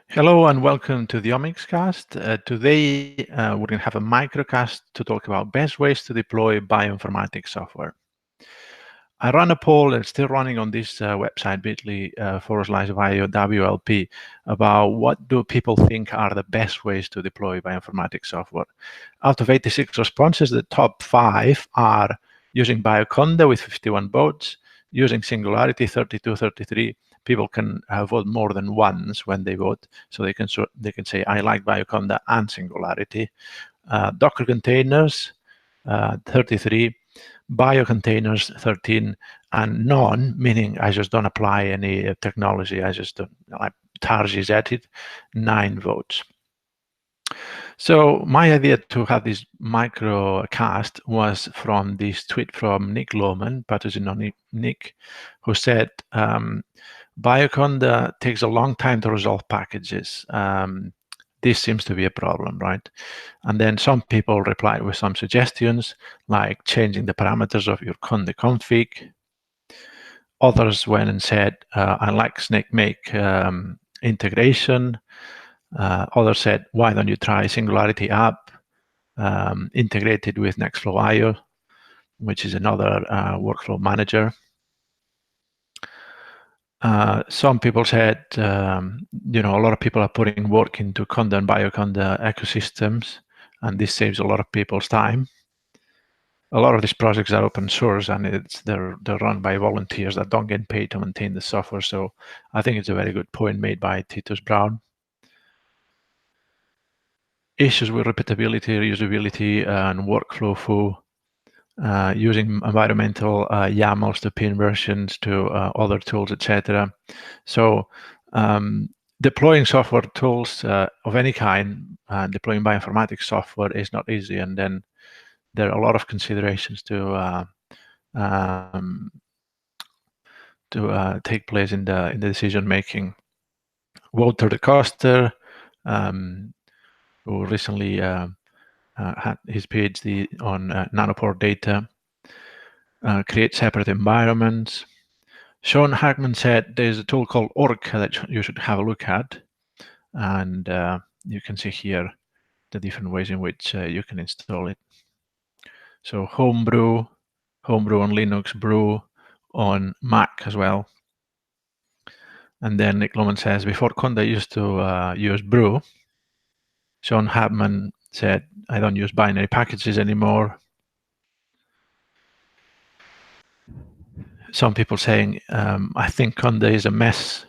Hello and welcome to the Microcast. Today we're going to have a microcast to talk about best ways to deploy bioinformatics software. I ran a poll, it's still running on this website, bit.ly/bio-WLP, about what do people think are the best ways to deploy bioinformatics software. Out of 86 responses, the top 5 are using Bioconda with 51 votes, using Singularity 32-33. People can vote more than once when they vote, so they can say I like Bioconda and Singularity. Docker containers 33, bio containers 13, and none, meaning I just don't apply any technology, I just don't, like Tarji's at it, 9 votes. So my idea to have this microcast was from this tweet from Nick Lohman, patrocinio Nick, who said, Bioconda takes a long time to resolve packages. This seems to be a problem, right? And then some people replied with some suggestions, like changing the parameters of your conda config. Others went and said, I like snake-make integration. Others said, why don't you try Singularity app integrated with Nextflow.io, which is another workflow manager. Some people said, a lot of people are putting work into Conda and Bioconda ecosystems, and this saves a lot of people's time. A lot of these projects are open source, and they're run by volunteers that don't get paid to maintain the software. So I think it's a very good point made by Titus Brown. Issues with repeatability, reusability, and workflow foo. Using environmental YAMLs to pin versions to other tools, etc. So deploying software tools of any kind, deploying bioinformatics software is not easy, and then there are a lot of considerations to take place in the decision making. Walter de Coster, who recently had his PhD on nanopore data, create separate environments. Sean Hackman said there's a tool called Orca that you should have a look at, and you can see here the different ways in which you can install it. So Homebrew on Linux, Brew on Mac as well. And then Nick Lohman says, before Conda used to use Brew. Sean Hackman said, I don't use binary packages anymore. Some people saying, I think Conda is a mess.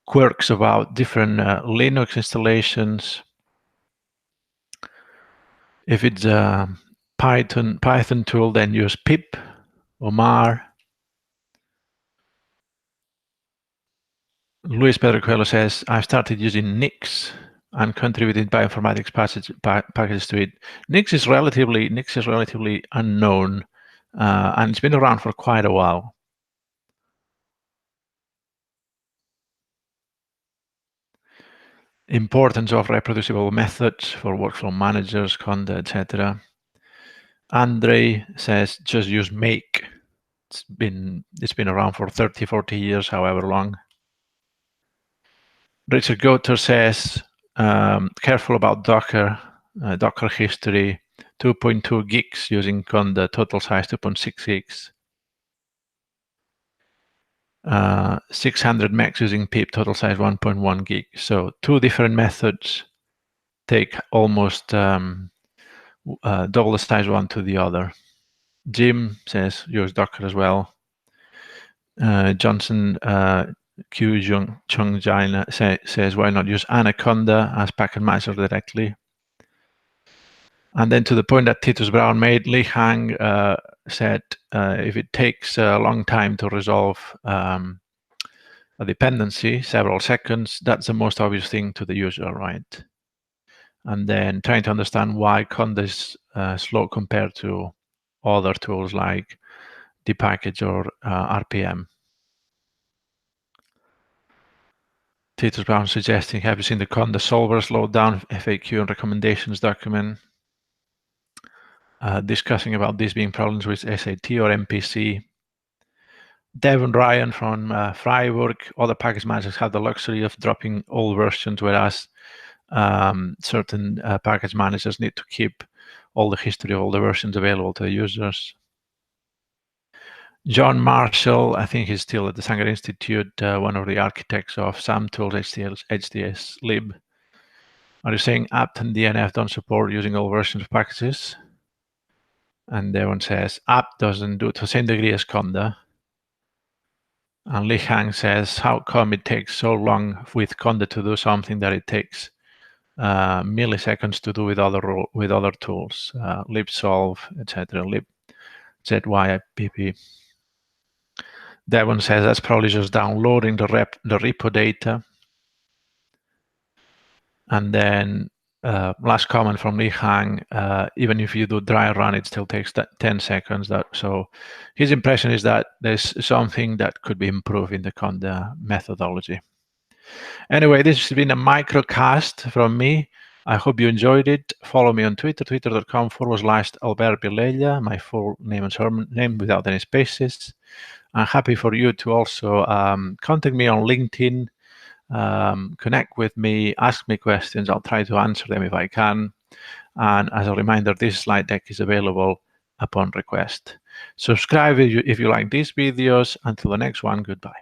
Quirks about different Linux installations. If it's a Python tool, then use pip or mar. Luis Pedro Coelho says, I've started using Nix and contributed bioinformatics packages to it. Nix is relatively unknown, and it's been around for quite a while. Importance of reproducible methods for workflow managers, Conda, etc. Andre says, just use make. It's been around for 30, 40 years, however long. Richard Goter says, careful about Docker, Docker history, 2.2 gigs using Conda, total size 2.6 gigs. 600 megs using pip, total size 1.1 gig. So 2 different methods take almost double the size one to the other. Jim says use Docker as well. Johnson Q Chung Jaina says why not use Anaconda as packet manager directly. And then to the point that Titus Brown made, Li Hang said if it takes a long time to resolve a dependency, several seconds, that's the most obvious thing to the user, right? And then trying to understand why Conda is slow compared to other tools like dpackage or RPM. Titus Brown suggesting, have you seen the Conda solver slowdown FAQ and recommendations document? Discussing about this being problems with SAT or MPC. Devon Ryan from Freiburg. Other package managers have the luxury of dropping all versions, whereas certain package managers need to keep all the history of all the versions available to the users. John Marshall, I think he's still at the Sanger Institute, one of the architects of SAMtools HDS lib. Are you saying apt and DNF don't support using all versions of packages? And Devon says apt doesn't do it to the same degree as Conda. And Li Hang says, how come it takes so long with Conda to do something that it takes milliseconds to do with other tools, libsolve, etc. libzypp. Devon says that's probably just downloading the repo data. And then last comment from Li Hang, even if you do dry run, it still takes 10 seconds. So his impression is that there's something that could be improved in the Conda methodology. Anyway, this has been a microcast from me. I hope you enjoyed it. Follow me on Twitter, twitter.com/Albert Vilella, my full name and surname without any spaces. I'm happy for you to also contact me on LinkedIn, connect with me, ask me questions. I'll try to answer them if I can. And as a reminder, this slide deck is available upon request. Subscribe if you like these videos. Until the next one, goodbye.